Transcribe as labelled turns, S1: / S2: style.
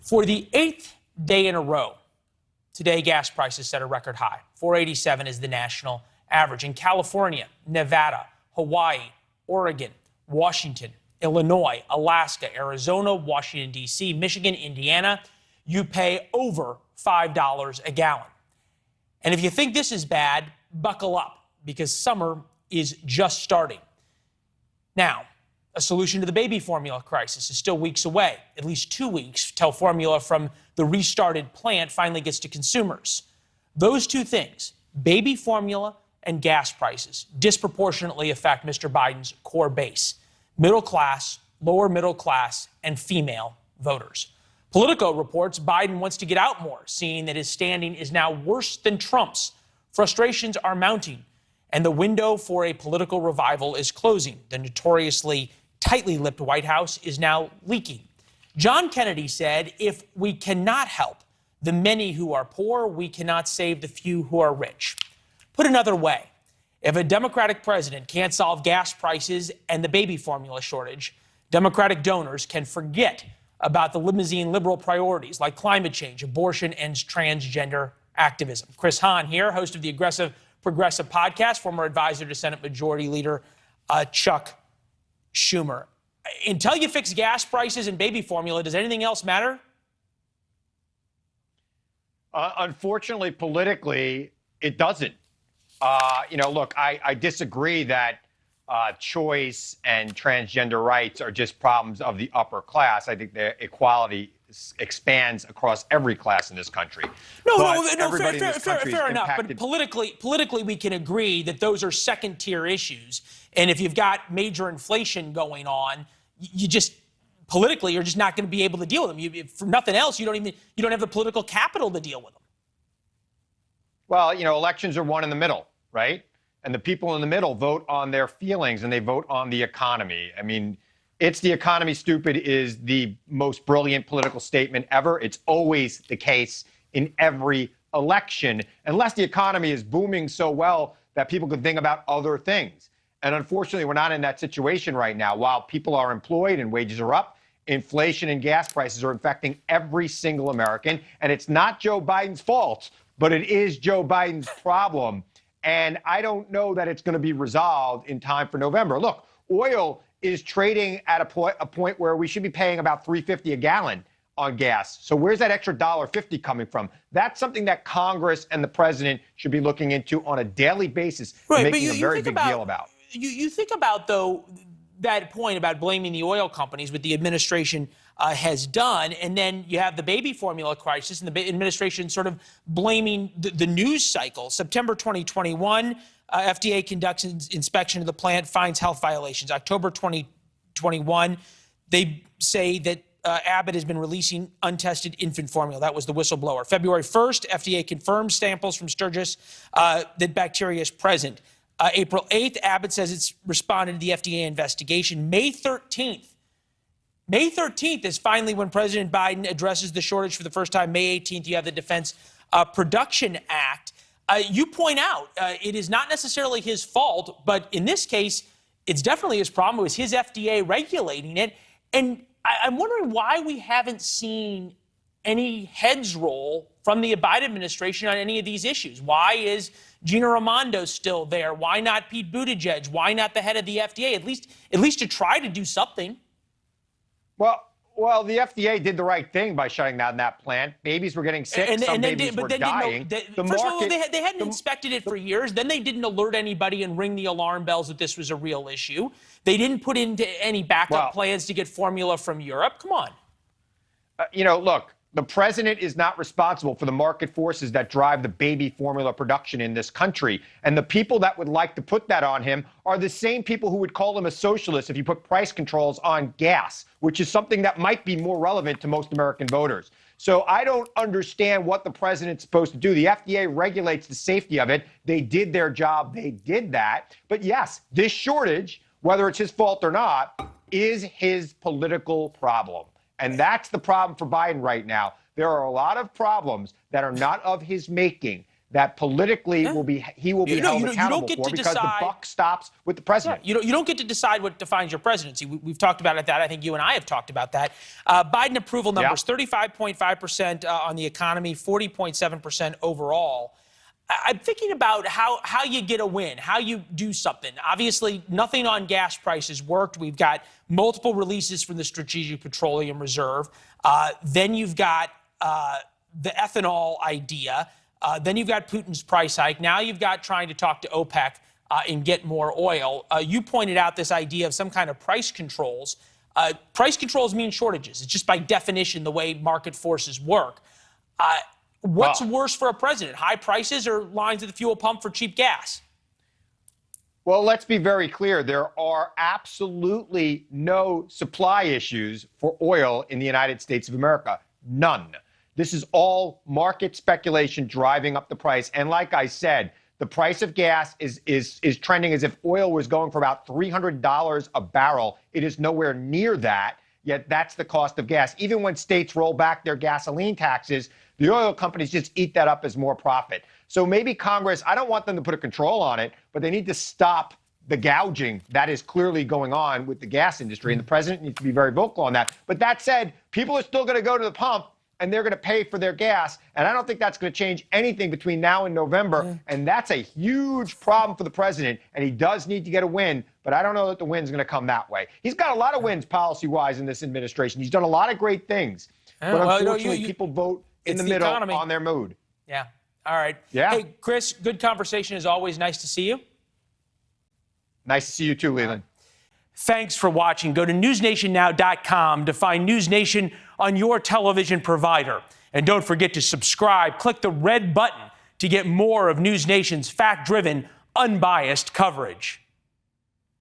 S1: For the 8th day in a row, today gas prices set a record high. $4.87 is the national average. In California, Nevada, Hawaii, Oregon, Washington, Illinois, Alaska, Arizona, Washington, D.C., Michigan, Indiana, you pay over $5 a gallon. And if you think this is bad, buckle up, because summer is just starting. Now, a solution to the baby formula crisis is still weeks away, at least 2 weeks till formula from the restarted plant finally gets to consumers. Those two things, baby formula and gas prices, disproportionately affect Mr. Biden's core base, middle class, lower middle class, and female voters. Politico reports Biden wants to get out more, seeing that his standing is now worse than Trump's. Frustrations are mounting, and the window for a political revival is closing. The notoriously tightly lipped White House is now leaking. John Kennedy said, if we cannot help the many who are poor, we cannot save the few who are rich. Put another way, if a Democratic president can't solve gas prices and the baby formula shortage, Democratic donors can forget about the limousine liberal priorities like climate change, abortion, and transgender activism. Chris Hahn here, host of the Aggressive Progressive podcast, former advisor to Senate Majority Leader Chuck Schumer. Until you fix gas prices and baby formula, does anything else matter?
S2: Unfortunately, politically, it doesn't. Look, I disagree that choice and transgender rights are just problems of the upper class. I think the equality expands across every class in this country.
S1: Fair enough. But politically, we can agree that those are second-tier issues. And if you've got major inflation going on, you're just not going to be able to deal with them. For nothing else, you don't have the political capital to deal with them.
S2: Well, elections are won in the middle, right? And the people in the middle vote on their feelings and they vote on the economy. I mean, it's the economy, stupid, is the most brilliant political statement ever. It's always the case in every election, unless the economy is booming so well that people can think about other things. And unfortunately, we're not in that situation right now. While people are employed and wages are up, inflation and gas prices are affecting every single American. And it's not Joe Biden's fault, but it is Joe Biden's problem. And I don't know that it's going to be resolved in time for November. Look, oil is trading at a point where we should be paying about $3.50 a gallon on gas. So where's that extra $1.50 coming from? That's something that Congress and the president should be looking into on a daily basis, making a very big deal about.
S1: You think about, though, that point about blaming the oil companies, what the administration has done, and then you have the baby formula crisis and the administration sort of blaming the news cycle. September 2021, FDA conducts an inspection of the plant, finds health violations. October 2021, they say that Abbott has been releasing untested infant formula. That was the whistleblower. February 1st, FDA confirms samples from Sturgis that bacteria is present. April 8th, Abbott says it's responded to the FDA investigation. May 13th is finally when President Biden addresses the shortage for the first time. May 18th, you have the Defense Production Act. You point out it is not necessarily his fault, but in this case, it's definitely his problem. It was his FDA regulating it. And I'm wondering why we haven't seen any heads roll from the Biden administration on any of these issues. Why is Gina Raimondo still there? Why not Pete Buttigieg? Why not the head of the FDA? At least to try to do something.
S2: Well, the FDA did the right thing by shutting down that plant. Babies were getting sick. Some babies were dying.
S1: First of all, they hadn't inspected it for years. Then they didn't alert anybody and ring the alarm bells that this was a real issue. They didn't put into any backup plans to get formula from Europe. Come on.
S2: Look, the president is not responsible for the market forces that drive the baby formula production in this country. And the people that would like to put that on him are the same people who would call him a socialist if you put price controls on gas, which is something that might be more relevant to most American voters. So I don't understand what the president's supposed to do. The FDA regulates the safety of it. They did their job. They did that. But yes, this shortage, whether it's his fault or not, is his political problem. And that's the problem for Biden right now. There are a lot of problems that are not of his making that politically he will be held accountable for because the buck stops with the president.
S1: Yeah, you don't get to decide what defines your presidency. We've talked about that. I think you and I have talked about that. Biden approval numbers, 35.5% on the economy, 40.7% overall. I'm thinking about how you get a win, how you do something. Obviously, nothing on gas prices worked. We've got multiple releases from the Strategic Petroleum Reserve. Then you've got the ethanol idea. Then you've got Putin's price hike. Now you've got trying to talk to OPEC and get more oil. You pointed out this idea of some kind of price controls. Price controls mean shortages. It's just by definition the way market forces work. What's worse for a president, high prices or lines at the fuel pump for cheap gas?
S2: Well, let's be very clear. There are absolutely no supply issues for oil in the United States of America. None. This is all market speculation driving up the price. And like I said, the price of gas is trending as if oil was going for about $300 a barrel. It is nowhere near that, yet that's the cost of gas. Even when states roll back their gasoline taxes, the oil companies just eat that up as more profit. So maybe Congress, I don't want them to put a control on it, but they need to stop the gouging that is clearly going on with the gas industry. And the president needs to be very vocal on that. But that said, people are still going to go to the pump and they're going to pay for their gas. And I don't think that's going to change anything between now and November. And that's a huge problem for the president. And he does need to get a win. But I don't know that the win's going to come that way. He's got a lot of wins policy-wise in this administration. He's done a lot of great things. But unfortunately, people vote in the middle on their mood.
S1: Yeah. All right.
S2: Yeah.
S1: Hey, Chris, good conversation as always. Nice to see you.
S2: Nice to see you too, Leland.
S1: Thanks for watching. Go to newsnationnow.com to find NewsNation on your television provider. And don't forget to subscribe. Click the red button to get more of NewsNation's fact-driven, unbiased coverage.